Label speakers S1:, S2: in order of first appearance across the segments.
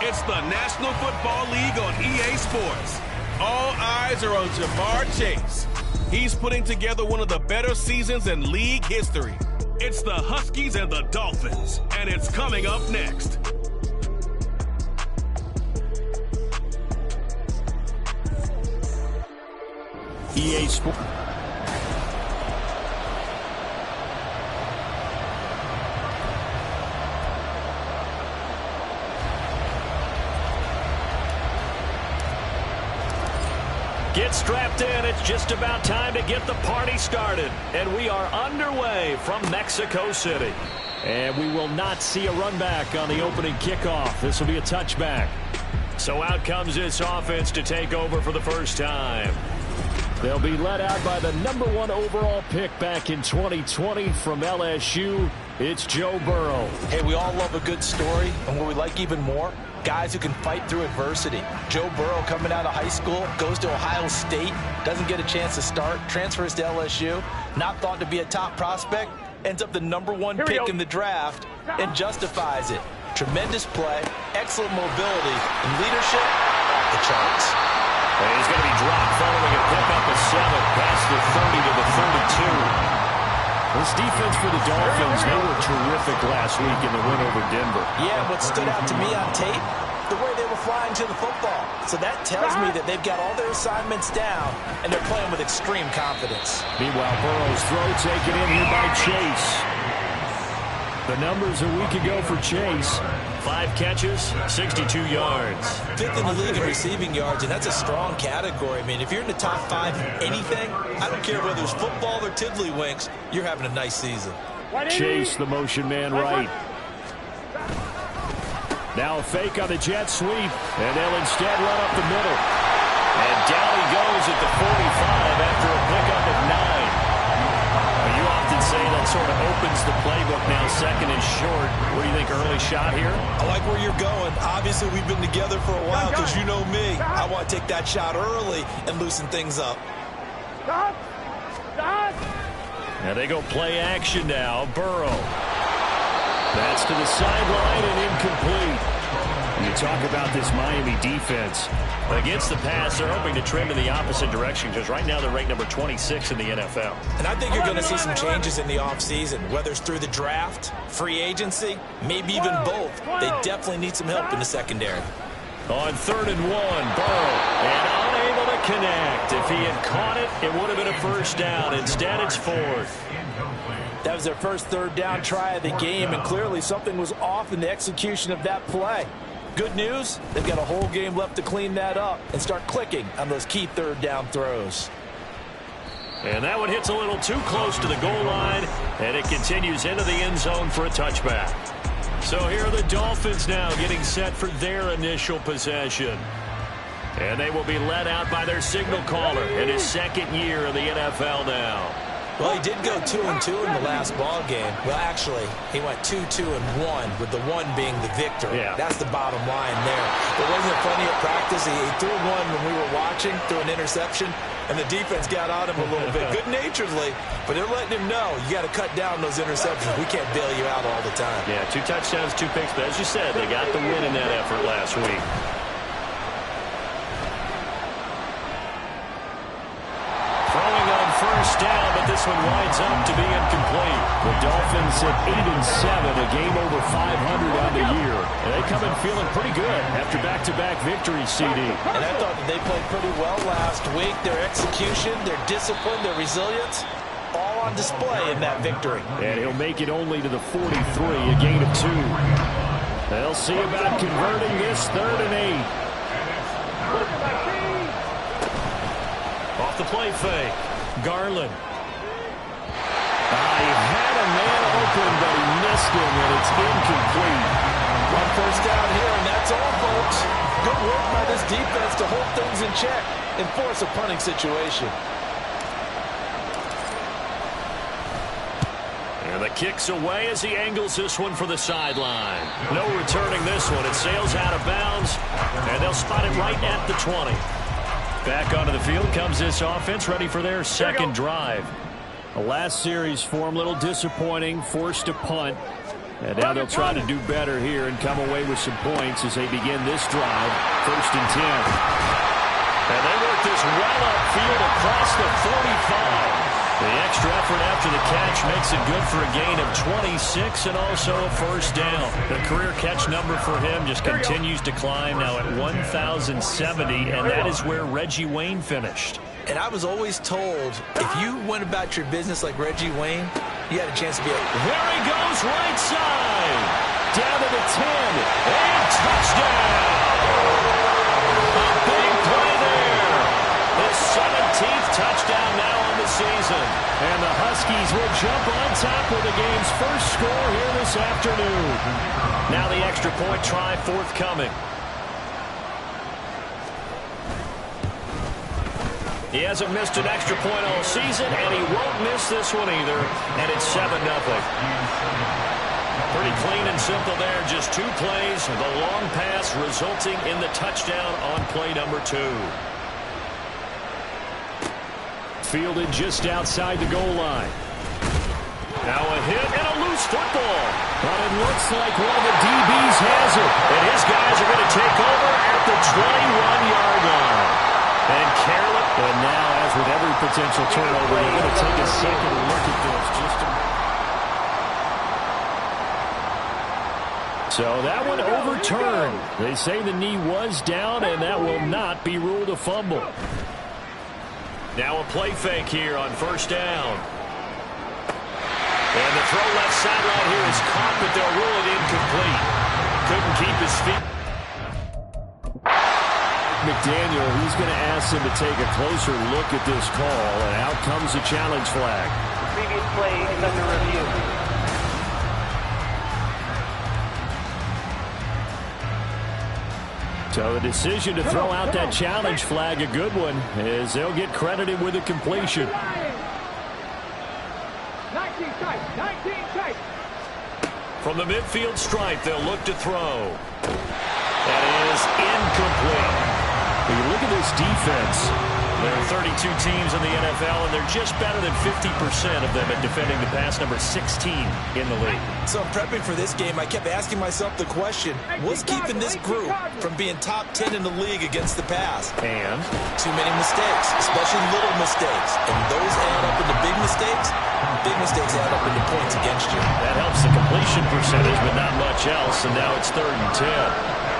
S1: It's the National Football League on EA Sports. All eyes are on Jamar Chase. He's putting together one of the better seasons in league history. It's the Huskies and the Dolphins, and it's coming up next.
S2: EA Sports.
S3: Get strapped in. It's just about time to get the party started. And we are underway from Mexico City. And we will not see a run back on the opening kickoff. This will be a touchback. So out comes this offense to take over for the first time. They'll be led out by the #1 overall pick back in 2020 from LSU. It's Joe Burrow.
S4: Hey, we all love a good story, and what we like even more, guys who can fight through adversity. Joe Burrow coming out of high school, goes to Ohio State, doesn't get a chance to start, transfers to LSU, not thought to be a top prospect, ends up the #1 pick in the draft, and justifies it. Tremendous play, excellent mobility, and leadership off the charts.
S3: And he's going to be dropped following a pickup of 7 past the 30 to the 32. This defense for the Dolphins, they were terrific last week in the win over Denver.
S4: Yeah, what stood out to me on tape, the way they were flying to the football. So that tells me that they've got all their assignments down, and they're playing with extreme confidence.
S3: Meanwhile, Burrow's throw taken in here by Chase. The numbers a week ago for Chase. 5 catches, 62 yards.
S4: 5th in the league in receiving yards, and that's a strong category. I mean, if you're in the top 5 in anything, I don't care whether it's football or tiddlywinks, you're having a nice season.
S3: Chase, the motion man right. Now a fake on the jet sweep, and they'll instead run up the middle. And down he goes at the 45 after a pickup of 9. You often say that sort of opens the playbook now, 2nd and short. What do you think, early shot here?
S4: I like where you're going. Obviously, we've been together for a while because you know me. I want to take that shot early and loosen things up.
S5: Stop! Stop!
S3: Now they go play action now. Burrow. That's to the sideline and incomplete. You talk about this Miami defense. Against the pass, they're hoping to trend in the opposite direction because right now they're ranked number 26 in the NFL.
S4: And I think you're going to see some changes in the offseason, whether it's through the draft, free agency, maybe even both. They definitely need some help in the secondary.
S3: On 3rd and 1, Burrow, and unable to connect. If he had caught it, it would have been a first down. Instead, it's 4th.
S4: That was their first 3rd down try of the game, and clearly something was off in the execution of that play. Good news, they've got a whole game left to clean that up and start clicking on those key 3rd down throws.
S3: And that one hits a little too close to the goal line, and it continues into the end zone for a touchback. So here are the Dolphins now getting set for their initial possession. And they will be led out by their signal caller in his 2nd year in the NFL now.
S4: Well, he did go 2-2 in the last ball game. Well, actually, he went 2-2-1, with the 1 being the victory.
S3: Yeah.
S4: That's the bottom line there. But wasn't it funny at practice? He threw one when we were watching, threw an interception, and the defense got on him a little bit, good-naturedly. But they're letting him know, you got to cut down those interceptions. We can't bail you out all the time.
S3: Yeah, 2 touchdowns, 2 picks. But as you said, they got the win in that effort last week. First down, but this one winds up to be incomplete. The Dolphins at 8-7, a game over 500 on the year. And they come in feeling pretty good after back-to-back victories, CD.
S4: And I thought that they played pretty well last week. Their execution, their discipline, their resilience, all on display in that victory.
S3: And he'll make it only to the 43, a gain of 2. They'll see about converting this 3rd and 8. Off the play fake. Garland. He had a man open, but he missed him, and it's incomplete.
S4: 1 first down here, and that's all, folks. Good work by this defense to hold things in check and force a punting situation.
S3: And the kick's away as he angles this one for the sideline. No returning this one. It sails out of bounds, and they'll spot it right at the 20. Back onto the field comes this offense, ready for their 2nd drive. The last series for him, a little disappointing, forced to punt. And now they'll try to do better here and come away with some points as they begin this drive. 1st and 10. And they work this well upfield across the 45. The extra effort after the catch makes it good for a gain of 26 and also a 1st down. The career catch number for him just continues to climb, now at 1,070, and that is where Reggie Wayne finished.
S4: And I was always told, if you went about your business like Reggie Wayne, you had a chance to be able.
S3: There he goes, right side. Down to the 10. And touchdown. A big play there. His 17th touchdown now on the season. And the Huskies will jump on top with the game's first score here this afternoon. Now the extra point try forthcoming. He hasn't missed an extra point all season, and he won't miss this one either. And it's 7-0. Pretty clean and simple there. Just 2 plays. The long pass resulting in the touchdown on play number 2. Fielded just outside the goal line. Now a hit and a loose football. But it looks like one of the DBs has it. And his guys are going to take over at the 21-yard line. And careless. And now, as with every potential turnover, they're going to take a second look at this. So that one overturned. They say the knee was down, and that will not be ruled a fumble. Now a play fake here on 1st down. And the throw left sideline here is caught, but they'll rule it incomplete. Couldn't keep his feet. McDaniel, he's going to ask him to take a closer look at this call, and out comes the challenge flag.
S5: The previous play is under review.
S3: So the decision to throw out that challenge flag, a good one, as they'll get credited with a completion.
S5: 19 tight.
S3: From the midfield stripe, they'll look to throw. That is incomplete. When you look at this defense, there are 32 teams in the NFL, and they're just better than 50% of them at defending the pass, number 16 in the league.
S4: So prepping for this game, I kept asking myself the question, what's keeping this group from being top 10 in the league against the pass?
S3: And?
S4: Too many mistakes, especially little mistakes. And those add up into big mistakes. Big mistakes add up into points against you.
S3: That helps the completion percentage, but not much else, and now it's 3rd and 10.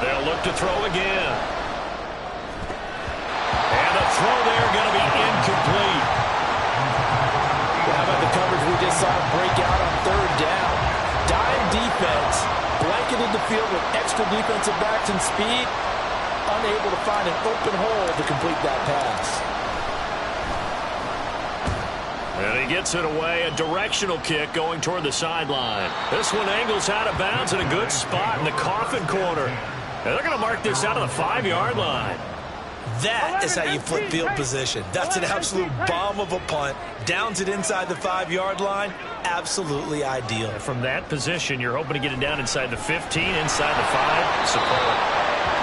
S3: They'll look to throw again. And the throw there going to be incomplete.
S4: How about the coverage we just saw break out on 3rd down? Dime defense, blanketed the field with extra defensive backs and speed, unable to find an open hole to complete that pass.
S3: And he gets it away, a directional kick going toward the sideline. This one angles out of bounds in a good spot in the coffin corner. And they're going to mark this out of the 5-yard line.
S4: That is how you flip field position. That's an absolute bomb of a punt. Downs it inside the 5-yard line. Absolutely ideal.
S3: From that position, you're hoping to get it down inside the 15, inside the 5. Superb.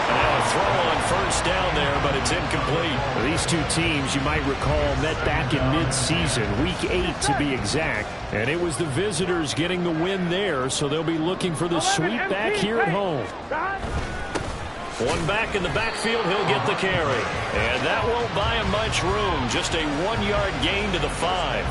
S3: Now a throw on 1st down there, but it's incomplete. These two teams, you might recall, met back in mid-season, week 8 to be exact. And it was the visitors getting the win there, so they'll be looking for the sweep back here at home. One back in the backfield, he'll get the carry. And that won't buy him much room. Just a 1-yard gain to the 5.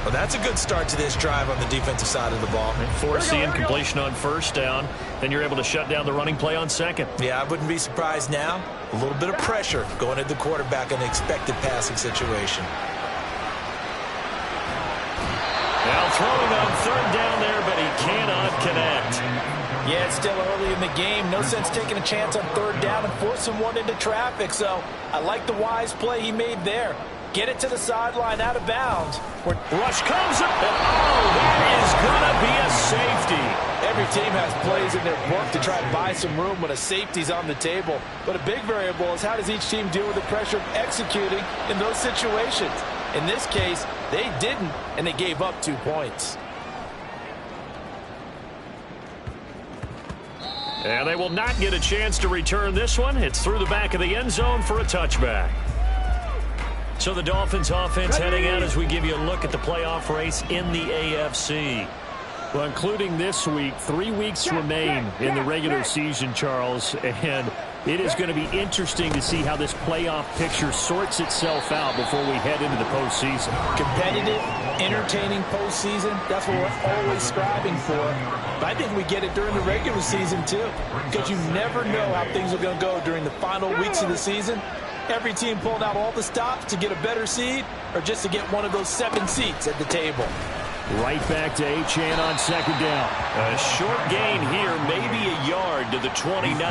S4: Well, that's a good start to this drive on the defensive side of the ball.
S3: Force the incompletion on 1st down. Then you're able to shut down the running play on 2nd.
S4: Yeah, I wouldn't be surprised now. A little bit of pressure going at the quarterback in an expected passing situation.
S3: Now throwing on 3rd down there, but he cannot connect.
S4: Yeah, it's still early in the game. No sense taking a chance on 3rd down and forcing one into traffic. So I like the wise play he made there. Get it to the sideline out of bounds.
S3: Rush comes up, and that is going to be a safety.
S4: Every team has plays in their book to try and buy some room when a safety's on the table. But a big variable is how does each team deal with the pressure of executing in those situations. In this case, they didn't, and they gave up 2 points.
S3: And they will not get a chance to return this one. It's through the back of the end zone for a touchback. So the Dolphins offense heading out as we give you a look at the playoff race in the AFC. Well, including this week, 3 weeks remain in the regular season, Charles, and it is going to be interesting to see how this playoff picture sorts itself out before we head into the postseason.
S4: Competitive, entertaining postseason, that's what we're always striving for. But I think we get it during the regular season, too, because you never know how things are going to go during the final weeks of the season. Every team pulling out all the stops to get a better seed or just to get one of those 7 seats at the table.
S3: Right back to Achane on second down. A short gain here, maybe a yard to the 29.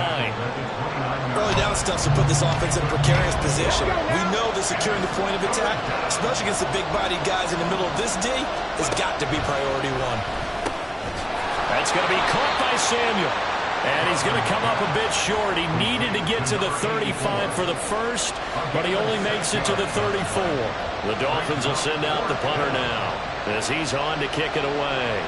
S6: Early down stuff to put this offense in a precarious position. We know that securing the point of attack, especially against the big-bodied guys in the middle of this D, has got to be priority one.
S3: That's going to be caught by Samuel. And he's going to come up a bit short. He needed to get to the 35 for the first, but he only makes it to the 34. The Dolphins will send out the punter now as he's on to kick it away.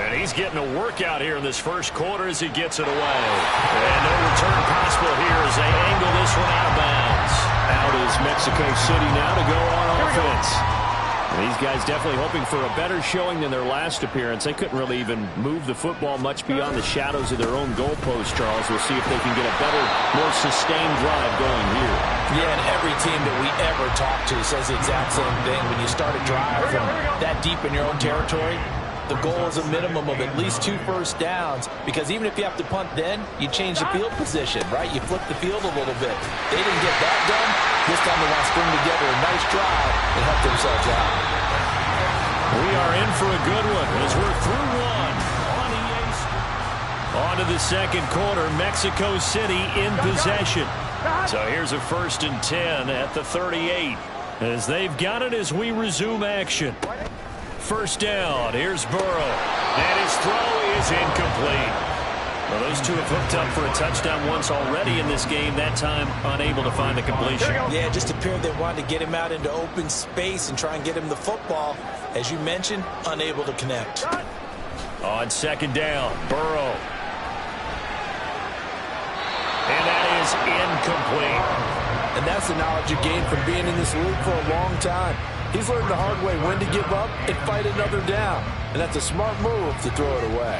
S3: And he's getting a workout here in this first quarter as he gets it away. And no return possible here as they angle this one out of bounds. Out is Mexico City now to go on offense. And these guys definitely hoping for a better showing than their last appearance. They couldn't really even move the football much beyond the shadows of their own goalpost, Charles. We'll see if they can get a better, more sustained drive going here.
S4: Yeah, and every team that we ever talk to says the exact same thing. When you start a drive from that deep in your own territory, the goal is a minimum of at least 2 first downs, because even if you have to punt then, you change the field position, right? You flip the field a little bit. They didn't get that done. This time they want to string together a nice drive and help themselves out.
S3: We are in for a good one as we're through one on EA Sports. On to the second quarter, Mexico City in possession. So here's a 1st and 10 at the 38 as they've got it as we resume action. First down, here's Burrow, and his throw is incomplete. Well, those two have hooked up for a touchdown once already in this game, that time unable to find the completion.
S6: Yeah, it just appeared they wanted to get him out into open space and try and get him the football. As you mentioned, unable to connect.
S3: On second down, Burrow. And that is incomplete.
S4: And that's the knowledge you gain from being in this league for a long time. He's learned the hard way when to give up and fight another down. And that's a smart move to throw it away.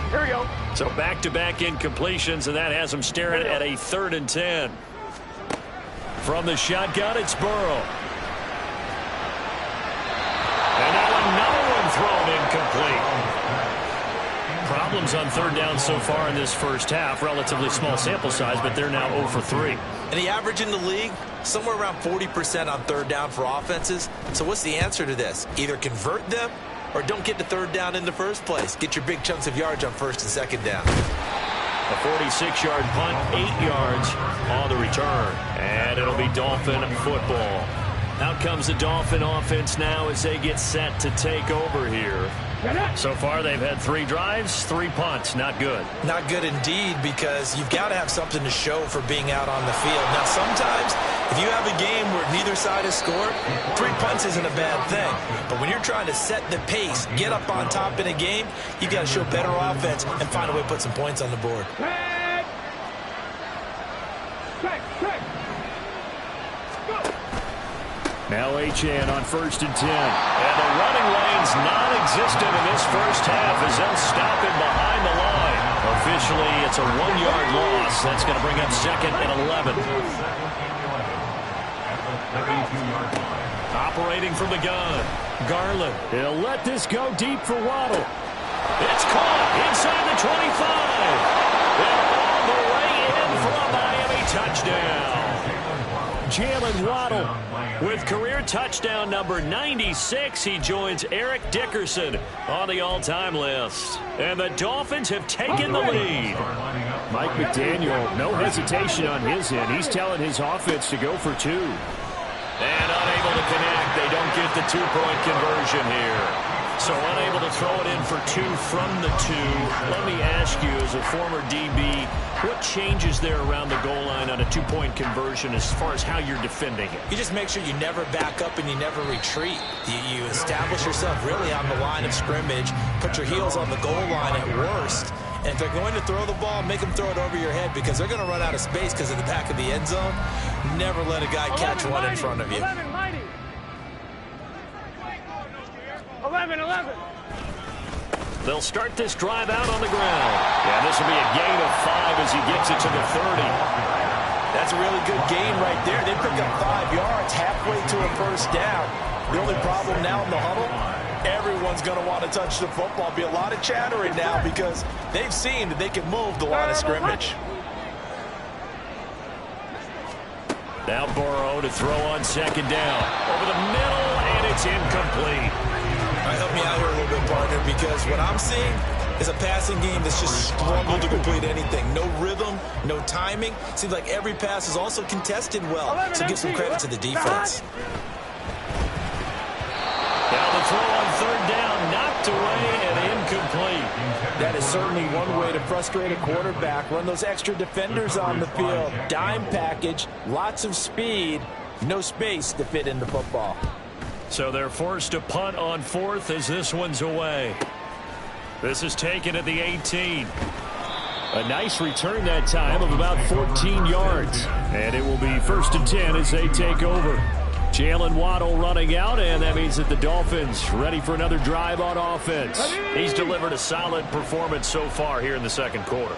S5: Here we go.
S3: So back-to-back incompletions, and that has him staring at a 3rd and 10. From the shotgun, it's Burrow. And now another one thrown incomplete. Problems on 3rd down so far in this first half. Relatively small sample size, but they're now 0 for 3.
S6: And the average in the league, somewhere around 40% on 3rd down for offenses. So what's the answer to this? Either convert them or don't get to 3rd down in the first place. Get your big chunks of yards on 1st and 2nd down.
S3: A 46-yard punt, 8 yards on the return. And it'll be Dolphin football. Out comes the Dolphin offense now as they get set to take over here. So far, they've had 3 drives, 3 punts. Not good.
S6: Not good indeed, because you've got to have something to show for being out on the field. Now, sometimes, if you have a game where neither side has scored, 3 punts isn't a bad thing. But when you're trying to set the pace, get up on top in a game, you've got to show better offense and find a way to put some points on the board.
S3: Now Achane on 1st and 10. And the running lane's non-existent in this first half as they'll stop him behind the line. Officially, it's a 1-yard loss. That's going to bring up 2nd and 11. Operating from the gun. Garland. He'll let this go deep for Waddle. It's caught inside the 25. And all the way in for a Miami touchdown. Jalen Waddle with career touchdown number 96. He joins Eric Dickerson on the all-time list. And the Dolphins have taken the lead. Mike McDaniel, no hesitation on his end. He's telling his offense to go for 2. And unable to connect. They don't get the 2-point conversion here. So unable to throw it in for 2 from the 2. Let me ask you, as as a former DB, what changes there around the goal line on a two-point conversion as far as how you're defending it?
S6: You just make sure you never back up and you never retreat. You establish yourself really on the line of scrimmage, put your heels on the goal line at worst, and if they're going to throw the ball, make them throw it over your head because they're going to run out of space because of the back of the end zone. Never let a guy catch one in front of you.
S5: 11.
S3: They'll start this drive out on the ground. Yeah, this will be a gain of 5 as he gets it to the 30.
S6: That's a really good gain right there. They pick up 5 yards halfway to a first down. The only problem now in the huddle, everyone's going to want to touch the football. Be a lot of chattering now because they've seen that they can move the line of scrimmage.
S3: Now Burrow to throw on second down. Over the middle, and it's incomplete.
S6: All right, help me out here a little bit, partner, because what I'm seeing is a passing game that's just struggled to complete anything. No rhythm, no timing. Seems like every pass is also contested well. So give some credit to the defense.
S3: Now the throw on third down, knocked away and incomplete.
S4: That is certainly one way to frustrate a quarterback. Run those extra defenders on the field. Dime package, lots of speed, no space to fit in the football.
S3: So they're forced to punt on fourth as this one's away. This is taken at the 18. A nice return that time of about 14 yards. And it will be 1st and 10 as they take over. Jalen Waddle running out, and that means that the Dolphins ready for another drive on offense. He's delivered a solid performance so far here in the second quarter.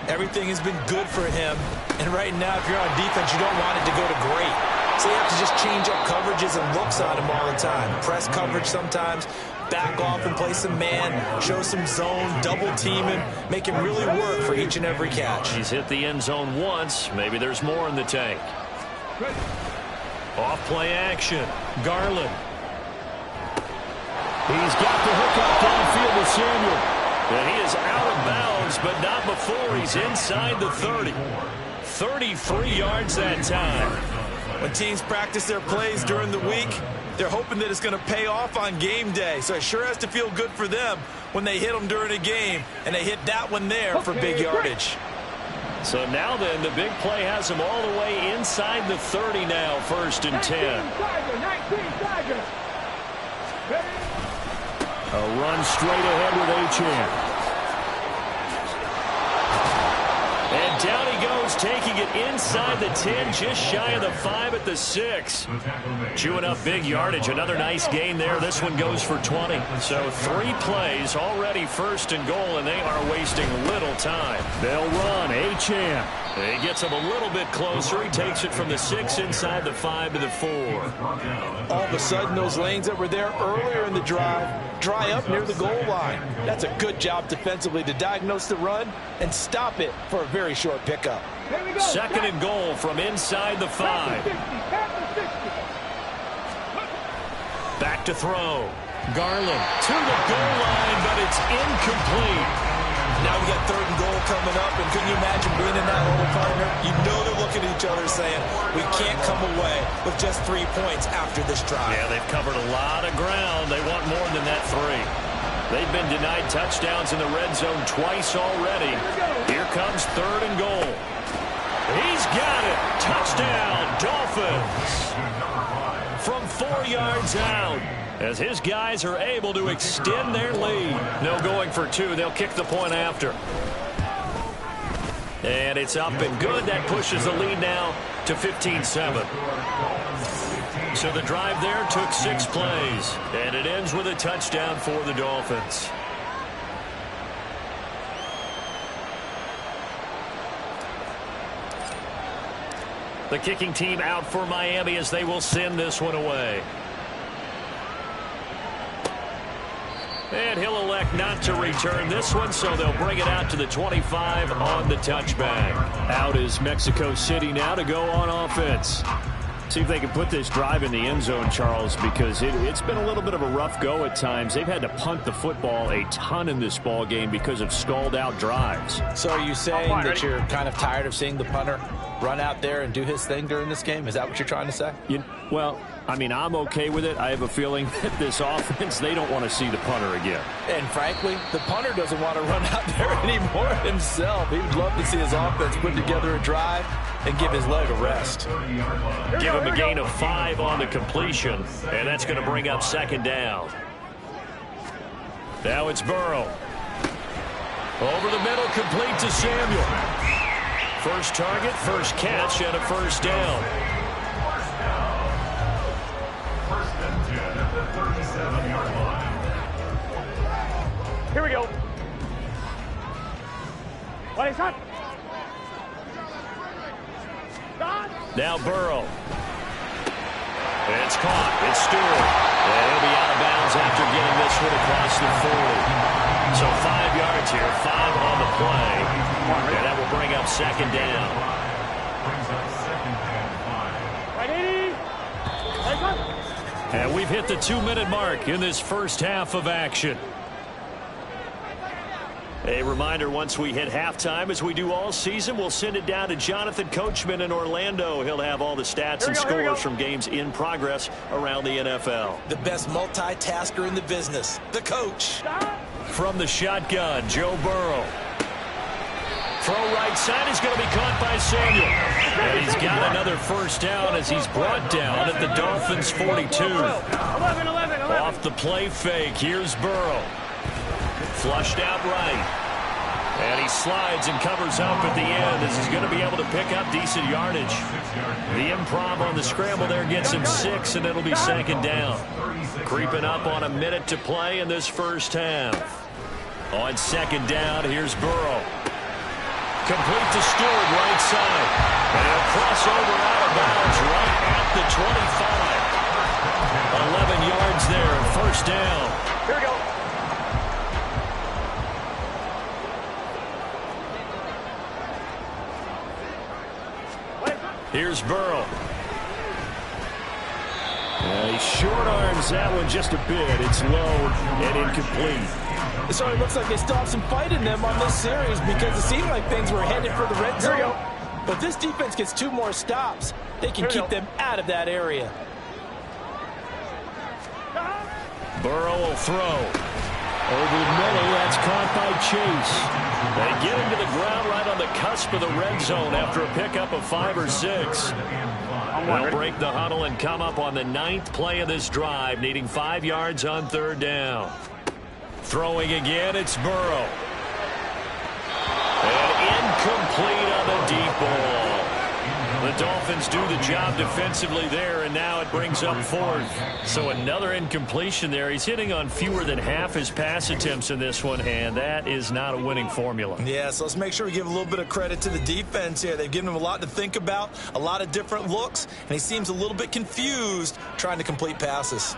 S6: Everything has been good for him. And right now, if you're on defense, you don't want it to go to great. So you have to just change up coverages and looks on him all the time. Press coverage sometimes, back off and play some man, show some zone, double team him, make him really work for each and every catch.
S3: He's hit the end zone once. Maybe there's more in the tank. Off play action. Garland. He's got the hook up downfield to Samuel. And he is out of bounds, but not before he's inside the 30. 33 yards that time.
S6: When teams practice their plays during the week, they're hoping that it's going to pay off on game day. So it sure has to feel good for them when they hit them during a game, and they hit that one there for big yardage.
S3: So now then, the big play has them all the way inside the 30 now, 1st and 10. A run straight ahead with Achane. And down he goes, taking it inside the 10, just shy of the 5 at the 6. Chewing up big yardage. Another nice gain there. This one goes for 20. So 3 plays, already 1st and goal, and they are wasting little time. They'll run. Achane. He gets him a little bit closer. He takes it from the 6 inside the 5 to the 4.
S6: All of a sudden, those lanes that were there earlier in the drive dry up near the goal line. That's a good job defensively to diagnose the run and stop it for a very short pickup.
S3: 2nd and goal from inside the 5. Back to throw. Garland to the goal line, but it's incomplete.
S6: Now we got 3rd and goal coming up, and couldn't you imagine being in that hole, partner? You know they're looking at each other saying, we can't come away with just 3 points after this drive.
S3: Yeah, they've covered a lot of ground. They want more than that 3. They've been denied touchdowns in the red zone twice already. Here comes 3rd and goal. He's got it. Touchdown, Dolphins. From 4 yards out, as his guys are able to extend their lead. No going for 2. They'll kick the point after. And it's up and good. That pushes the lead now to 15-7. So the drive there took 6 plays. And it ends with a touchdown for the Dolphins. The kicking team out for Miami as they will send this one away. And he'll elect not to return this one, so they'll bring it out to the 25 on the touchback. Out is Mexico City now to go on offense. See if they can put this drive in the end zone, Charles, because it's been a little bit of a rough go at times. They've had to punt the football a ton in this ball game because of stalled out drives.
S4: So are you saying that you're kind of tired of seeing the punter run out there and do his thing during this game? Is that what you're trying to say?
S3: Well, I mean, I'm okay with it. I have a feeling that this offense, they don't want to see the punter again.
S4: And frankly, the punter doesn't want to run out there anymore himself. He would love to see his offense put together a drive and give his leg a rest.
S3: Give him a gain of 5 on the completion, and that's going to bring up second down. Now it's Burrow. Over the middle, complete to Samuel. First target, first catch, and a first down.
S5: Here we go. What is that?
S3: Now Burrow. It's caught. It's Stewart. And he'll be out of bounds after getting this one across the 40. So 5 yards here, 5 on the play. And that will bring up second down. And we've hit the 2-minute mark in this first half of action. A reminder, once we hit halftime, as we do all season, we'll send it down to Jonathan Coachman in Orlando. He'll have all the stats and scores from games in progress around the NFL.
S4: The best multitasker in the business, the coach.
S3: From the shotgun, Joe Burrow. Throw right side is going to be caught by Samuel. And he's got another first down as he's brought down at the Dolphins' 42.
S5: 11.
S3: Off the play fake, here's Burrow. Flushed out right. And he slides and covers up at the end as he's going to be able to pick up decent yardage. The improv on the scramble there gets him 6, and it'll be second down. Creeping up on a minute to play in this first half. On second down, here's Burrow. Complete to Stewart, right side. And he'll cross over out of bounds right at the 25. 11 yards there, first down.
S5: Here we go.
S3: Here's Burrow. He short arms that one just a bit. It's low and incomplete.
S4: So it looks like they still have some fight in them on this series because it seemed like things were headed for the red zone. But this defense gets 2 more stops. They can keep them out of that area.
S3: Burrow will throw. Over the middle, that's caught by Chase. They get him to the ground right on the cusp of the red zone after a pickup of 5 or 6. They'll break the huddle and come up on the 9th play of this drive, needing 5 yards on third down. Throwing again, it's Burrow. And incomplete on the deep ball. The Dolphins do the job defensively there, and now it brings up 4th. So another incompletion there. He's hitting on fewer than half his pass attempts in this one, and that is not a winning formula.
S6: Yeah, so let's make sure we give a little bit of credit to the defense here. They've given him a lot to think about, a lot of different looks, and he seems a little bit confused trying to complete passes.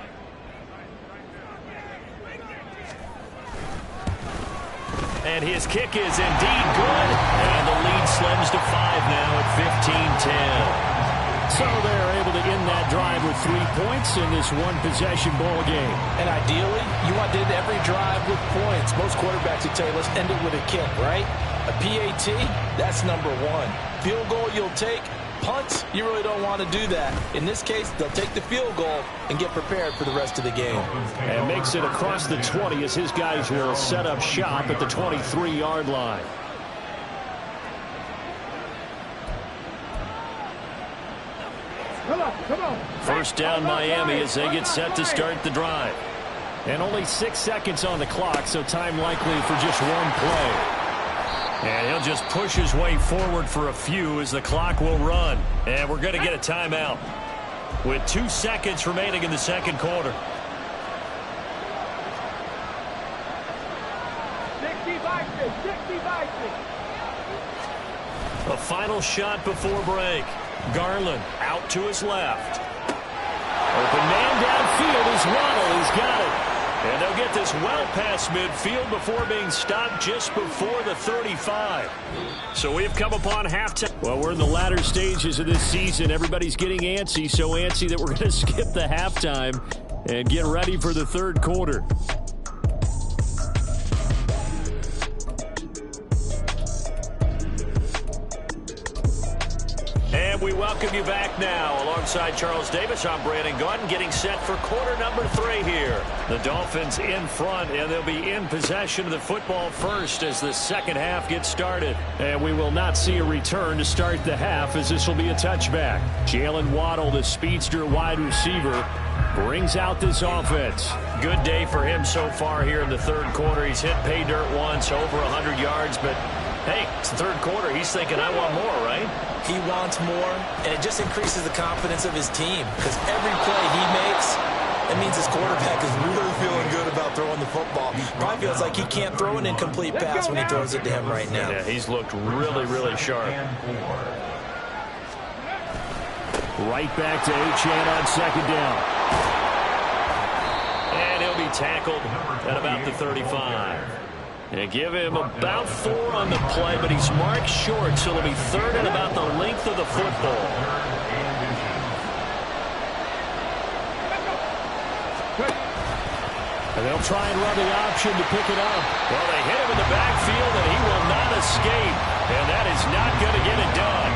S3: And his kick is indeed good. And the lead slims to 5 now at 15-10. So they're able to end that drive with 3 points in this one-possession ball game.
S4: And ideally, you want to end every drive with points. Most quarterbacks would tell you, let's end it with a kick, right? A PAT, that's number 1. Field goal you'll take. Punts, you really don't want to do that. In this case, they'll take the field goal and get prepared for the rest of the game.
S3: And makes it across the 20 as his guys will set up shop at the 23-yard line.
S5: Come on.
S3: First down Miami as they get set to start the drive. And only 6 seconds on the clock, so time likely for just one play. And he'll just push his way forward for a few as the clock will run. And we're going to get a timeout with 2 seconds remaining in the second quarter.
S5: 65.
S3: A final shot before break. Garland out to his left. Open man downfield is Waddle. He's got it. And they'll get this well past midfield before being stopped just before the 35. So we've come upon halftime. Well, we're in the latter stages of this season. Everybody's getting antsy, so antsy that we're going to skip the halftime and get ready for the third quarter. And We welcome you back now. Alongside Charles Davis, I'm Brandon Gaudin, getting set for quarter number 3 here. The Dolphins in front, and they'll be in possession of the football first as the second half gets started. And we will not see a return to start the half, as this will be a touchback. Jalen Waddle, the speedster wide receiver, brings out this offense. Good day for him so far here in the third quarter. He's hit pay dirt once, over 100 yards, but hey, it's the third quarter. He's thinking, I want more, right?
S6: He wants more, and it just increases the confidence of his team because every play he makes, it means his quarterback is really feeling good about throwing the football. Probably feels like he can't throw an incomplete pass when he throws it to him right now.
S3: Yeah, he's looked really, really sharp.
S2: Right back to Achane on second down.
S3: And he'll be tackled at about the 35. And give him about 4 on the play, but he's marked short, so it'll be third and about the length of the football.
S2: And they'll try and run the option to pick it up.
S3: Well, they hit him in the backfield, and he will not escape. And that is not going to get it done.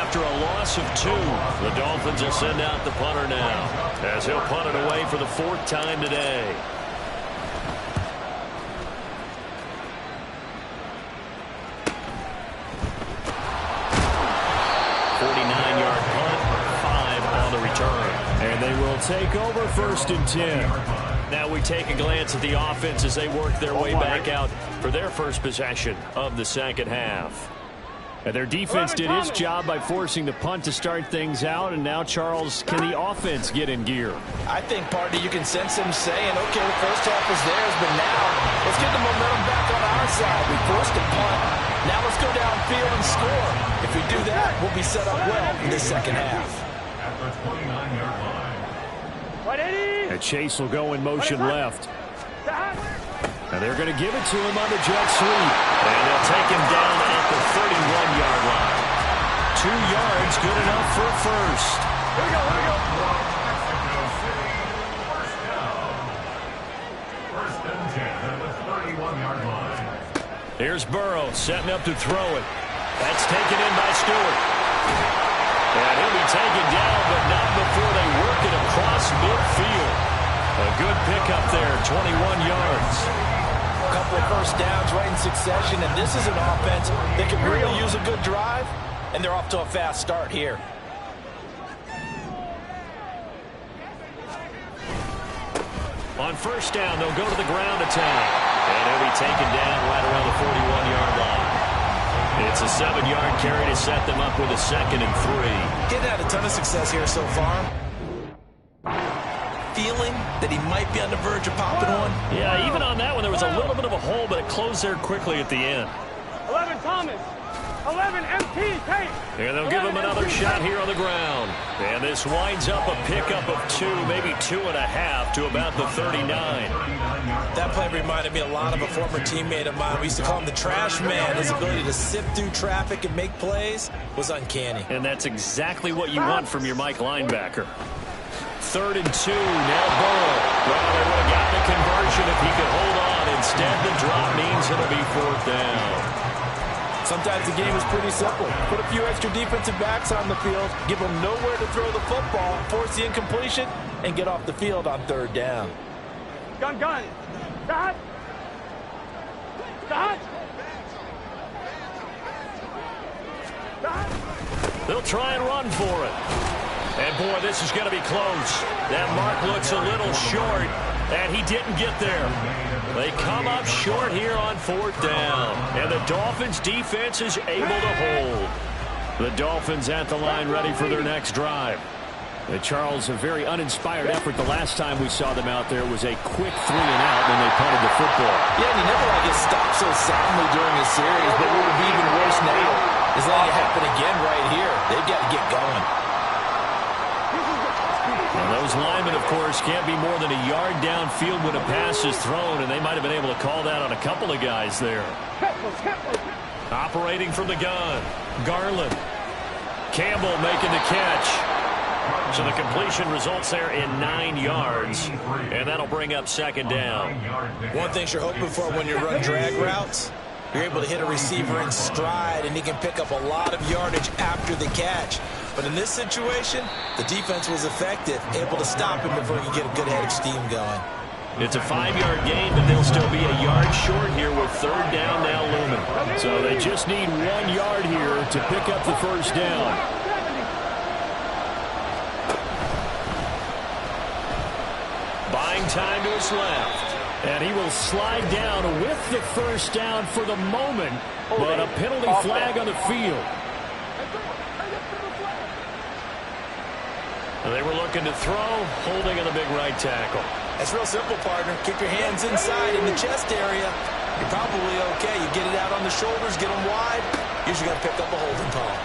S3: After a loss of 2, the Dolphins will send out the punter now, as he'll punt it away for the 4th time today. .49-yard punt, 5 on the return.
S2: And they will take over 1st and 10.
S3: Now we take a glance at the offense as they work their way back out for their first possession of the second half.
S2: And their defense did its job by forcing the punt to start things out. And now, Charles, can the offense get in gear?
S6: I think, partner, you can sense him saying, okay, the first half was theirs, but now let's get the momentum back on our side. We forced a punt. Now let's go downfield and score. If we do that, we'll be set up well for the second half.
S2: And Chase will go in motion left. And they're going to give it to him on the jet sweep.
S3: And they'll take him down at the 31-yard line. 2 yards, good enough for a first.
S5: Here we go, here we go.
S7: First and 10 at the 31-yard line.
S3: Here's Burrow setting up to throw it. That's taken in by Stewart. And he'll be taken down, but not before they work it across midfield. A good pickup there, 21 yards.
S6: A couple of first downs right in succession, and this is an offense that could really use a good drive, and they're off to a fast start here.
S3: On first down, they'll go to the ground attack. And he'll be taken down right around the 41-yard line. It's a 7-yard carry to set them up with a 2nd and 3.
S6: Getting had a ton of success here so far. Feeling that he might be on the verge of popping one.
S3: Yeah, even on that one, there was a little bit of a hole, but it closed there quickly at the end.
S5: 11 Thomas. 11 MT. Tape.
S3: And they'll give him another shot here on the ground. And this winds up a pickup of 2, maybe 2.5 to about the 39.
S6: That play reminded me a lot of a former teammate of mine. We used to call him the trash man. His ability to sift through traffic and make plays was uncanny.
S3: And that's exactly what you want from your Mike linebacker. 3rd and 2, now Burrow. Well, they would have gotten a conversion if he could hold on. Instead, the drop means it'll be 4th down.
S6: Sometimes the game is pretty simple. Put a few extra defensive backs on the field, give them nowhere to throw the football, force the incompletion, and get off the field on 3rd down.
S5: Gun. Stop. Stop. Stop.
S3: They'll try and run for it. And, boy, this is going to be close. That mark looks a little short, and he didn't get there. They come up short here on 4th down, and the Dolphins' defense is able to hold. The Dolphins at the line ready for their next drive.
S2: Charles, a very uninspired effort the last time we saw them out there. Was a quick 3-and-out when they punted the football.
S6: Yeah, and you never want to get stopped so soundly during a series, but what would be even worse now is letting it happen again right here. They've got to get going.
S3: And those linemen, of course, can't be more than a yard downfield when a pass is thrown, and they might have been able to call that on a couple of guys there. Operating from the gun, Garland. Campbell making the catch. So the completion results there in 9 yards, and that'll bring up second down.
S6: One thing you're hoping for when you run drag routes, you're able to hit a receiver in stride, and he can pick up a lot of yardage after the catch. But in this situation, the defense was effective, able to stop him before he could get a good head of steam going.
S3: It's a 5-yard gain, but they'll still be a yard short here with third down now looming.
S2: So they just need 1 yard here to pick up the first down.
S3: Buying time to his left.
S2: And he will slide down with the first down for the moment, but a penalty flag on the field.
S3: They were looking to throw, holding in the big right tackle.
S6: It's real simple, partner. Keep your hands inside in the chest area. You're probably okay. You get it out on the shoulders, get them wide. Usually going to pick up a holding call.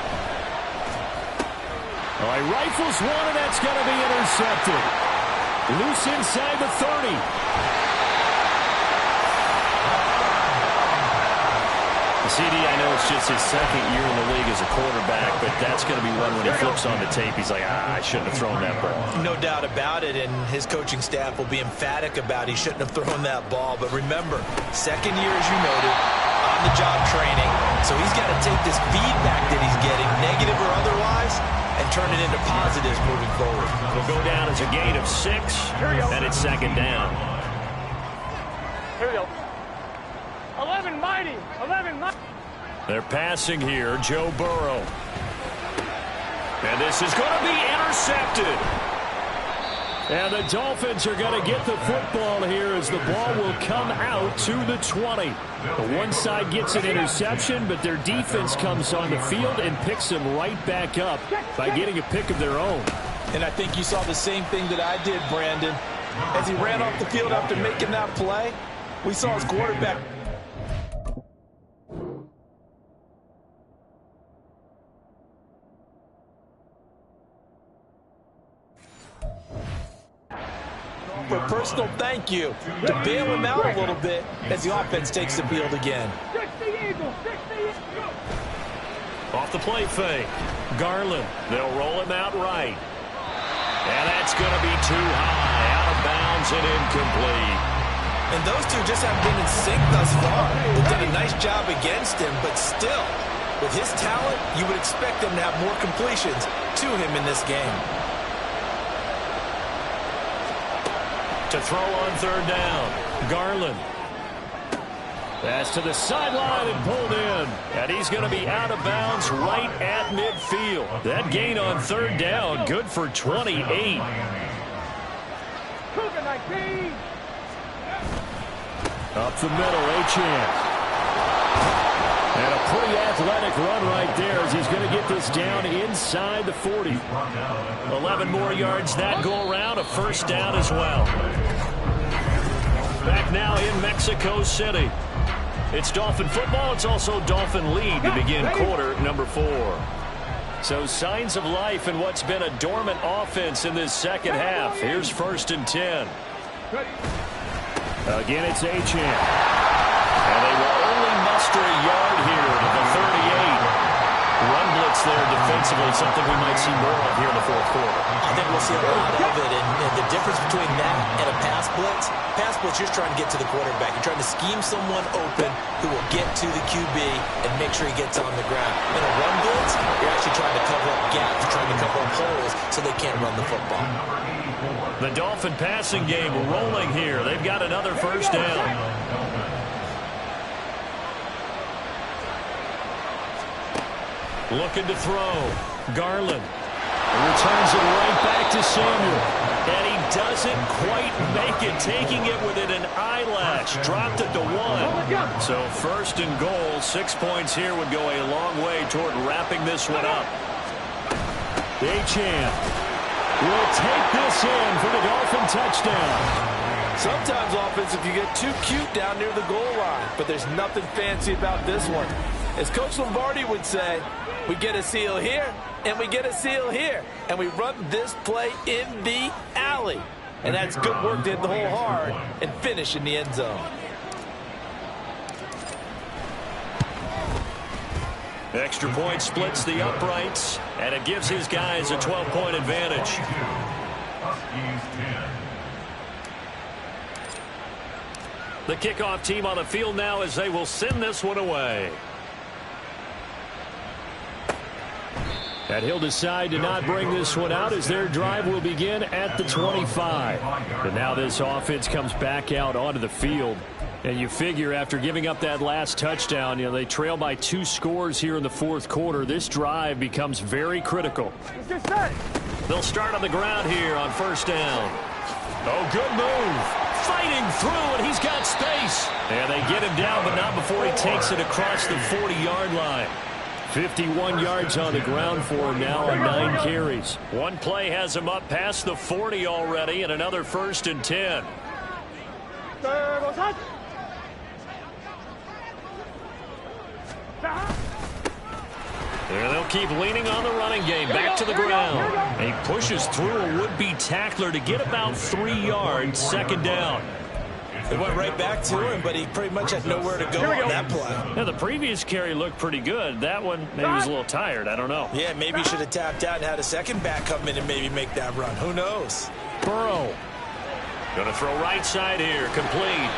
S2: All right, rifles one, and that's going to be intercepted. Loose inside the 30.
S3: CD, I know it's just his second year in the league as a quarterback, but that's going to be one when he flips on the tape. He's like, I shouldn't have thrown that ball.
S6: No doubt about it, and his coaching staff will be emphatic about he shouldn't have thrown that ball. But remember, second year, as you noted, on-the-job training. So he's got to take this feedback that he's getting, negative or otherwise, and turn it into positives moving forward.
S3: It'll go down as a gain of 6, and it's second down.
S5: Here we go. 11 mighty. 11 mighty.
S3: They're passing here, Joe Burrow. And this is going to be intercepted.
S2: And the Dolphins are going to get the football here as the ball will come out to the 20. The one side gets an interception, but their defense comes on the field and picks them right back up by getting a pick of their own.
S6: And I think you saw the same thing that I did, Brandon. As he ran off the field after making that play, we saw his quarterback for a personal thank you to bail him out a little bit as the offense takes the field again.
S3: Off the play fake. Garland. They'll roll him out right. And that's going to be too high. Out of bounds and incomplete.
S6: And those two just haven't been in sync thus far. They've done a nice job against him, but still, with his talent, you would expect them to have more completions to him in this game.
S3: To throw on third down. Garland. Pass to the sideline and pulled in. And he's going to be out of bounds right at midfield. That gain on third down, good for 28.
S2: Up the middle, A-Chan. And a pretty athletic run right there as he's going to get this down inside the 40.
S3: 11 more yards that go around, a first down as well. Back now in Mexico City. It's Dolphin football. It's also Dolphin lead to begin quarter number 4. So signs of life in what's been a dormant offense in this second half. Here's 1st and 10.
S2: Again, it's A-Chan.
S3: And they will only muster a yard here to the 38. Run blitz there defensively, something we might see more of here in the fourth quarter.
S6: I think we'll see a lot of it, and the difference between that and a pass blitz, you're trying to get to the quarterback. You're trying to scheme someone open who will get to the QB and make sure he gets on the ground. In a run blitz, you're actually trying to cover up gaps, you're trying to cover up holes so they can't run the football.
S3: The Dolphin passing game rolling here. They've got another first down. Looking to throw. Garland.
S2: Returns it right back to Samuel.
S3: And he doesn't quite make it. Taking it within an eyelash. Dropped it to 1. So 1st and goal. 6 points here would go a long way toward wrapping this one up.
S2: A-Chan will take this in for the Dolphin touchdown.
S8: Sometimes offense, if you get too cute down near the goal line, but there's nothing fancy about this one. As Coach Lombardi would say, we get a seal here, and we get a seal here, and we run this play in the alley. And that's good work to hit the hole hard and finish in the end zone.
S3: Extra point splits the uprights, and it gives his guys a 12-point advantage. The kickoff team on the field now as they will send this one away. And he'll decide to not bring this one out as their drive will begin at the 25. And now this offense comes back out onto the field. And you figure after giving up that last touchdown, they trail by 2 scores here in the fourth quarter. This drive becomes very critical. They'll start on the ground here on first down. Oh, good move. Fighting through, and he's got space. And they get him down, but not before he takes it across the 40-yard line. 51 yards on the ground for him now on 9 carries. One play has him up past the 40 already, and another 1st and 10. There they'll keep leaning on the running game. Back to the ground. And he pushes through a would-be tackler to get about 3 yards. 2nd down.
S6: They went right back to him, but he pretty much had nowhere to go on that play.
S2: Now, the previous carry looked pretty good. That one maybe was a little tired. I don't know.
S6: Yeah, maybe he should have tapped out and had a second back come in and maybe make that run. Who knows?
S2: Burrow.
S3: Going to throw right side here. Complete.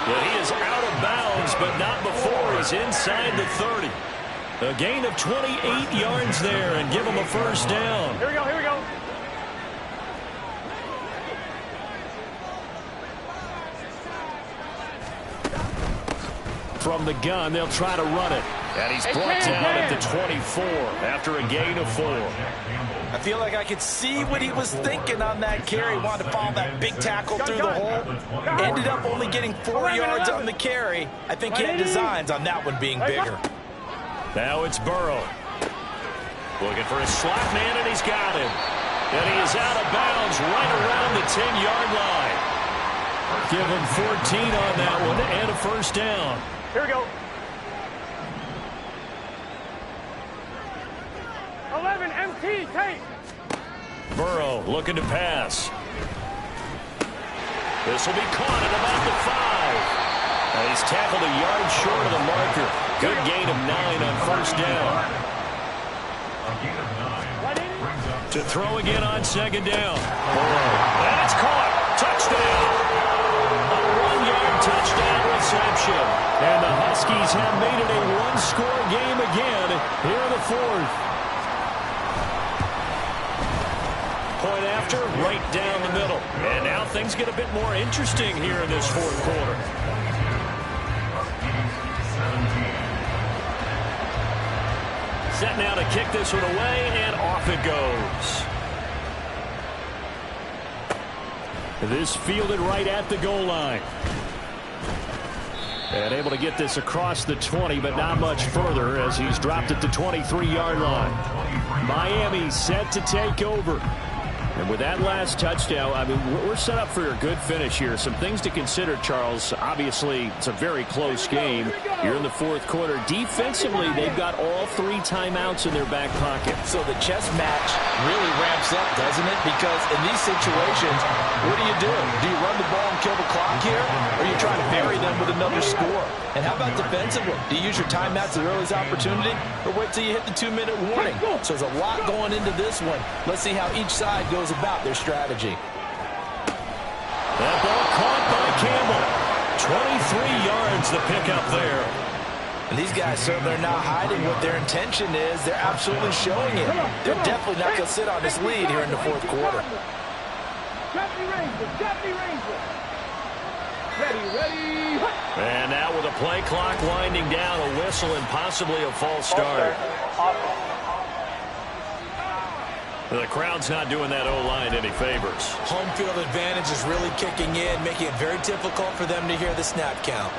S3: Well, he is out of bounds, but not before he's inside the 30. A gain of 28 yards there and give him a 1st down.
S5: Here we go, here we go.
S2: From the gun, they'll try to run it. And he's brought down at the 24 after a gain of 4.
S6: I feel like I could see what he was thinking on that carry. Wanted to follow that big tackle through the hole. Ended up only getting 4 yards on the carry. I think he had designs on that one being bigger.
S3: Now it's Burrow. Looking for a slot man, and he's got him. And he is out of bounds right around the 10-yard line. Give him 14 on that one and a 1st down.
S5: Here we go. 11 MT, take.
S3: Burrow looking to pass. This will be caught at about the 5. And he's tackled a yard short of the marker. Good gain of 9 on 1st down. To throw again on 2nd down. Burrow. And it's caught. Touchdown. A 1-yard touchdown reception. And the Huskies have made it a 1-score game again here in the 4th. Point after, right down the middle. And now things get a bit more interesting here in this 4th quarter. Set now to kick this one away, and off it goes. This fielded right at the goal line. And able to get this across the 20, but not much further as he's dropped at the 23-yard line. Miami set to take over. And with that last touchdown, I mean, we're set up for a good finish here. Some things to consider, Charles. Obviously, it's a very close game. You're in the 4th quarter. Defensively, they've got all 3 timeouts in their back pocket.
S6: So the chess match really ramps up, doesn't it? Because in these situations, what do? Do you run the ball and kill the clock here? Or are you trying to bury them with another score? And how about defensively? Do you use your timeouts at earliest opportunity? Or wait till you hit the 2-minute warning? So there's a lot going into this one. Let's see how each side goes about their strategy.
S3: That ball caught by Campbell. 23 yards the pickup there.
S6: And these guys certainly are not hiding what their intention is. They're absolutely showing it. They're definitely not going to sit on this lead here in the 4th quarter.
S5: Ready.
S3: And now with a play clock winding down, a whistle and possibly a false start. The crowd's not doing that O-line any favors.
S6: Home field advantage is really kicking in, making it very difficult for them to hear the snap count.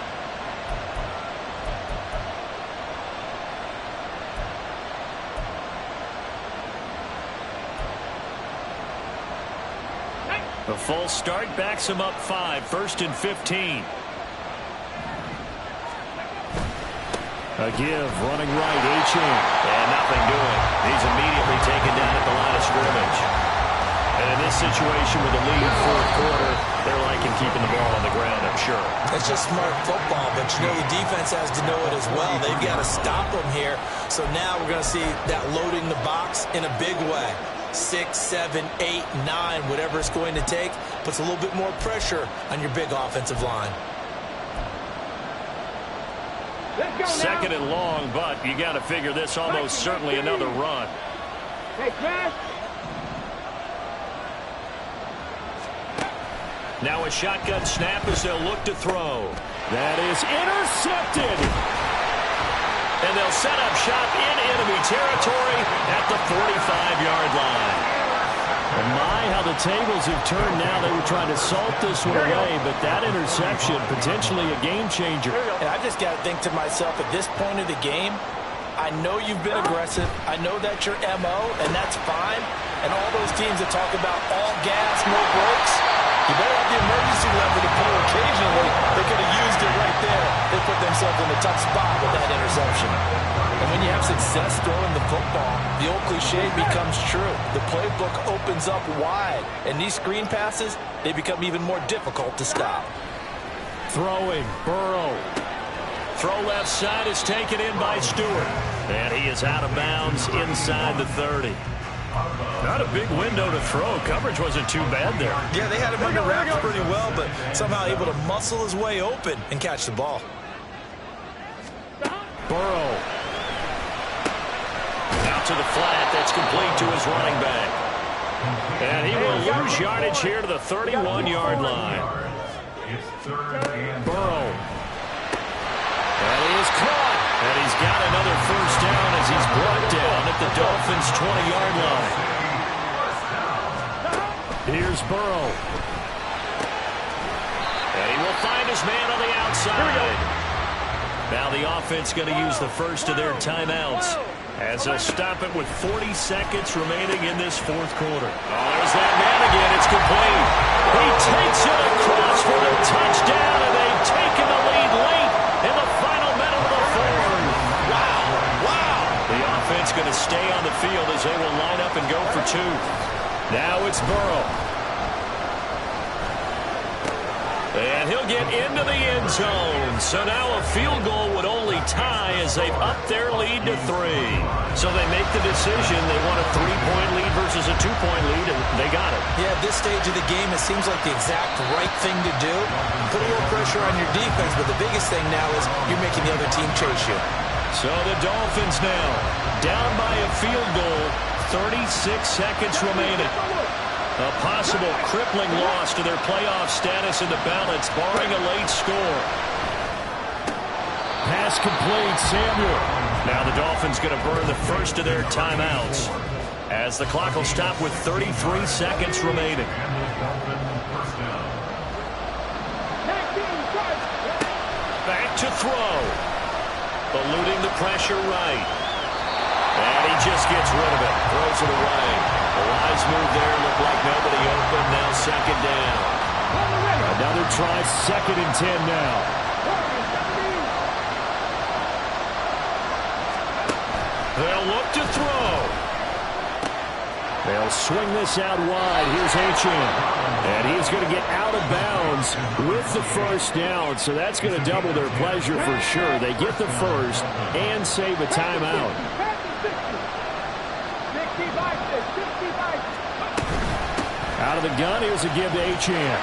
S3: A false start backs him up 5, 1st and 15. A give, running right, H.M. And nothing doing. He's immediately taken down at the line of scrimmage. And in this situation with the lead 4th quarter, They're liking keeping the ball on the ground, I'm sure.
S6: It's just smart football, but you know the defense has to know it as well. They've got to stop them here. So now we're going to see that loading the box in a big way. 6, 7, 8, 9, whatever it's going to take, puts a little bit more pressure on your big offensive line.
S2: Second and long, but you got to figure this almost certainly another run.
S5: Hey, Chris.
S2: Now a shotgun snap as they'll look to throw. That is intercepted. And they'll set up shop in enemy territory at the 45-yard line. And my, how the tables have turned now. They were trying to salt this one away, but that interception, potentially a game changer.
S8: And I just got to think to myself, at this point of the game, I know you've been aggressive. I know that's your MO, and that's fine. And all those teams that talk about all gas, no brakes, you better have the emergency lever to pull occasionally. They could have used it right there. They put themselves in a tough spot with that interception. And when you have success throwing the football, the old cliche becomes true. The playbook opens up wide. And these screen passes, they become even more difficult to stop.
S2: Throwing, Burrow. Throw left side is taken in by Stewart. And he is out of bounds inside the 30. Not a big window to throw. Coverage wasn't too bad there.
S6: Yeah, they had him under wraps pretty well, but somehow able to muscle his way open and catch the ball.
S2: Burrow. Out to the flat. That's complete to his running back. And he will lose yardage here to the 31-yard line. Burrow. And he is caught. And he's got another first down as he's brought down at the Dolphins' 20-yard line. Here's Burrow. And he will find his man on the outside. Now the offense going to use the first of their timeouts as they'll stop it with 40 seconds remaining in this fourth quarter. Oh, there's that man again. It's complete. He takes it across for the touchdown, and they've taken the lead late in the final minute of the fourth. Wow. The offense going to stay on the field as they will line up and go for two. Now it's Burrow. And he'll get into the end zone. So now a field goal would only tie as they've upped their lead to 3. So they make the decision. They want a 3-point lead versus a 2-point lead, and they got it.
S6: Yeah, at this stage of the game, it seems like the exact right thing to do. Put a little pressure on your defense, but the biggest thing now is you're making the other team chase you.
S2: So the Dolphins now down by a field goal, 36 seconds remaining. A possible crippling loss to their playoff status in the balance, barring a late score. Pass complete, Samuel. Now the Dolphins going to burn the first of their timeouts as the clock will stop with 33 seconds remaining. Back to throw. Eluding the pressure right. And he just gets rid of it. Throws it away. A wise move there. Looked like nobody open. Now second down. Another try. 2nd and 10 now. They'll look to throw. They'll swing this out wide. Here's Achane. And he's going to get out of bounds with the first down. So that's going to double their pleasure for sure. They get the first and save a timeout. Out of the gun, here's a give to Achane.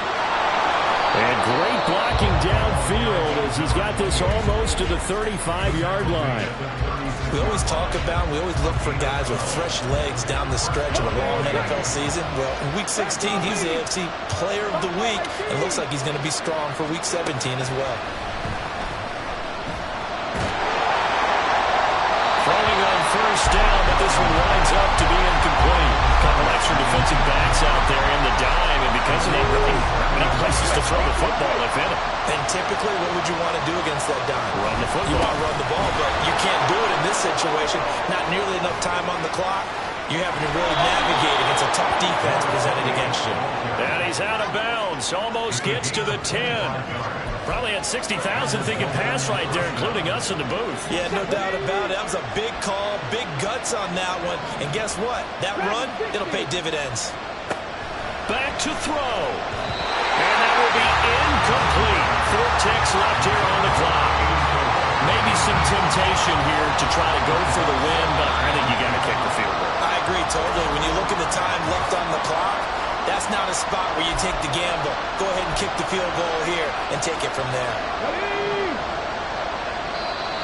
S2: And great blocking downfield as he's got this almost to the 35-yard line.
S6: We always talk about, we always look for guys with fresh legs down the stretch of a long NFL season. Well, in Week 16, he's the AFC Player of the Week. And looks like he's going to be strong for Week 17 as well.
S2: Throwing on first down, but this one winds up to be incomplete. A couple extra defensive backs out there in the dime, and because of that, really not many places to throw the football, if any.
S6: And typically, what would you want to do against that dime?
S2: Run the football.
S6: You want to run the ball, but you can't do it in this situation. Not nearly enough time on the clock. You're having to really navigate against a tough defense presented against you.
S2: And he's out of bounds. Almost gets to the 10. Probably had 60,000 thinking pass right there, including us in the booth.
S6: Yeah, no doubt about it. That was a big call, big guts on that one. And guess what? That run, it'll pay dividends.
S2: Back to throw.
S3: And that will be incomplete. 4 ticks left here on the clock. Maybe some temptation here to try to go for the win, but I think you got to kick the field goal.
S6: I agree totally. When you look at the time left on the clock, that's not a spot where you take the gamble. Go ahead and kick the field goal here and take it from there.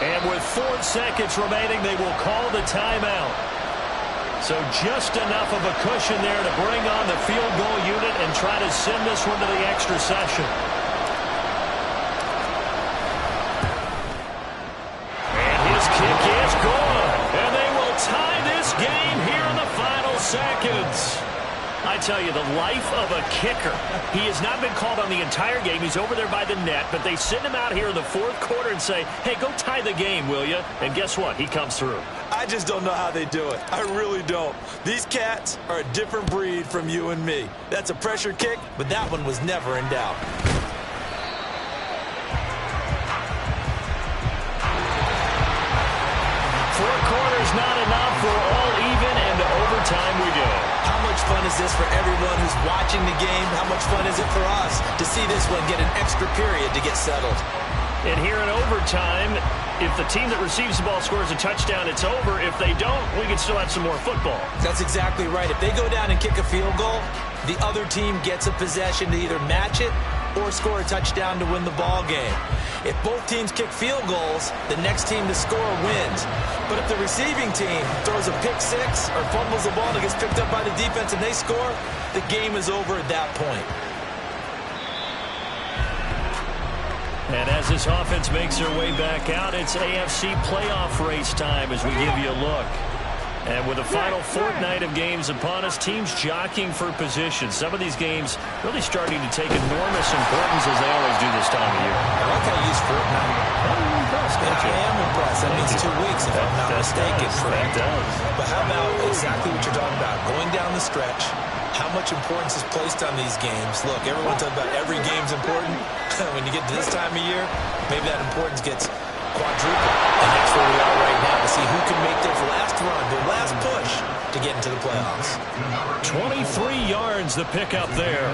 S3: And with 4 seconds remaining, they will call the timeout. So just enough of a cushion there to bring on the field goal unit and try to send this one to the extra session. And his kick is good. And they will tie this game here in the final seconds. I tell you, the life of a kicker. He has not been called on the entire game. He's over there by the net, but they send him out here in the 4th quarter and say, hey, go tie the game, will you? And guess what? He comes through.
S6: I just don't know how they do it. I really don't. These cats are a different breed from you and me. That's a pressure kick, but that one was never in doubt.
S3: 4 quarters not enough. We're all even, and to overtime we go.
S6: How much fun is this for everyone who's watching the game? How much fun is it for us to see this one get an extra period to get settled?
S3: And here in overtime, if the team that receives the ball scores a touchdown, it's over. If they don't, we can still have some more football.
S6: That's exactly right. If they go down and kick a field goal, the other team gets a possession to either match it or score a touchdown to win the ball game. If both teams kick field goals, the next team to score wins. But if the receiving team throws a pick six or fumbles the ball and it gets picked up by the defense and they score, the game is over at that point.
S3: And as this offense makes their way back out, it's AFC playoff race time as we give you a look. And with the final fortnight of games upon us, teams jockeying for position. Some of these games really starting to take enormous importance as they always do this time of year.
S6: I like how you use fortnight. I'm impressed. I am impressed. That means 2 weeks, if I'm not mistaken.
S3: That does.
S6: But how about exactly what you're talking about? Going down the stretch, how much importance is placed on these games? Look, everyone talks about every game's important. When you get to this time of year, maybe that importance gets quadruple. And that's where we are right now to see who can make their last run, their last push to get into the playoffs.
S3: 23 yards the pickup there.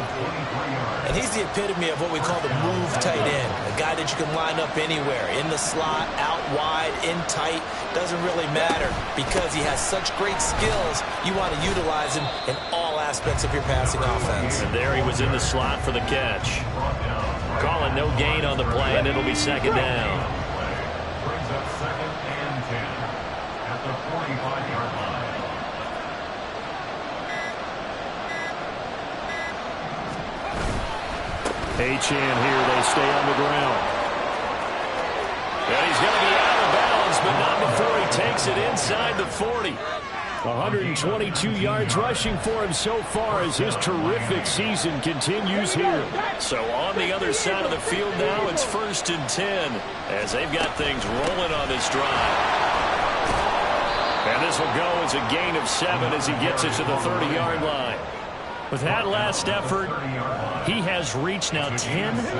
S6: And he's the epitome of what we call the move tight end. A guy that you can line up anywhere, in the slot, out wide, in tight. Doesn't really matter because he has such great skills. You want to utilize him in all aspects of your passing offense.
S3: And there he was in the slot for the catch. Calling no gain on the play, and it'll be second down.
S7: Brings up 2nd and 10 at the 45-yard line.
S2: H-in here, they stay on the ground.
S3: And he's going to be out of bounds, but not before he takes it inside the 40.
S2: 122 yards rushing for him so far as his terrific season continues here.
S3: So on the other side of the field now, it's 1st and 10 as they've got things rolling on this drive. And this will go as a gain of 7 as he gets it to the 30-yard line. With that last effort, he has reached now 10,000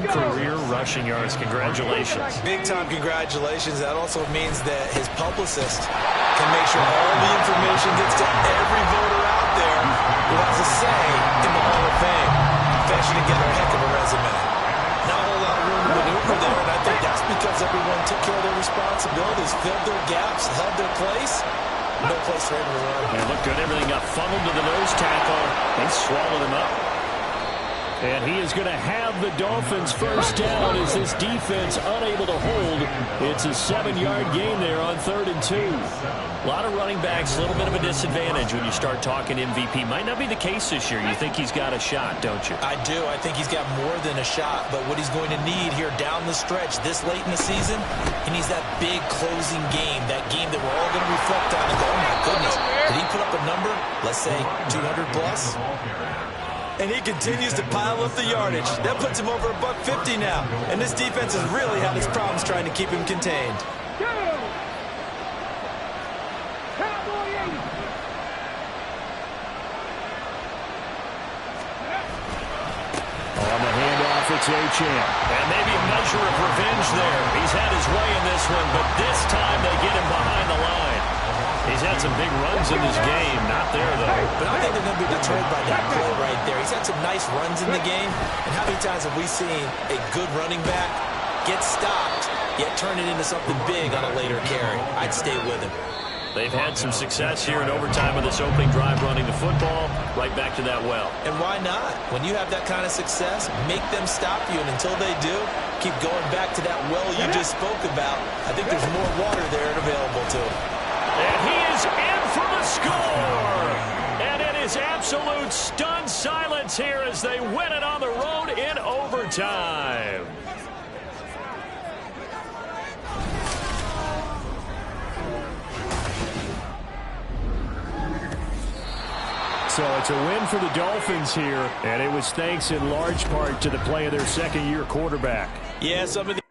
S3: career rushing yards. Congratulations.
S6: Big-time congratulations. That also means that his publicist can make sure all the information gets to every voter out there who has a say in the Hall of Fame. Fetching together a heck of a resume. Not a whole lot of room to maneuver there, and I think that's because everyone took care of their responsibilities, filled their gaps, held their place. No place for him to run.
S3: And look good. Everything got funneled to the nose tackle. They swallowed him up.
S2: And he is going to have the Dolphins first down as this defense unable to hold. It's a 7-yard gain there on 3rd and 2.
S3: A lot of running backs, a little bit of a disadvantage when you start talking MVP. Might not be the case this year. You think he's got a shot, don't you?
S6: I do. I think he's got more than a shot. But what he's going to need here down the stretch this late in the season, he needs that big closing game, that game that we're all going to reflect on and go, oh, my goodness, did he put up a number, let's say 200 plus? And he continues to pile up the yardage. That puts him over $150 now. And this defense has really had its problems trying to keep him contained.
S2: On the handoff, it's H-in.
S3: And maybe a measure of revenge there. He's had his way in this one, but this time they get him behind the line.
S2: He's had some big runs in this game. Not there, though.
S6: But I think they're going to be deterred by that play right there. He's had some nice runs in the game. And how many times have we seen a good running back get stopped, yet turn it into something big on a later carry? I'd stay with him.
S2: They've had some success here in overtime of this opening drive running the football. Right back to that well.
S6: And why not? When you have that kind of success, make them stop you. And until they do, keep going back to that well you just spoke about. I think there's more water there and available to him.
S2: And he is in for the score. And it is absolute stunned silence here as they win it on the road in overtime. So it's a win for the Dolphins here, and it was thanks in large part to the play of their second-year quarterback.
S6: Yeah, some of the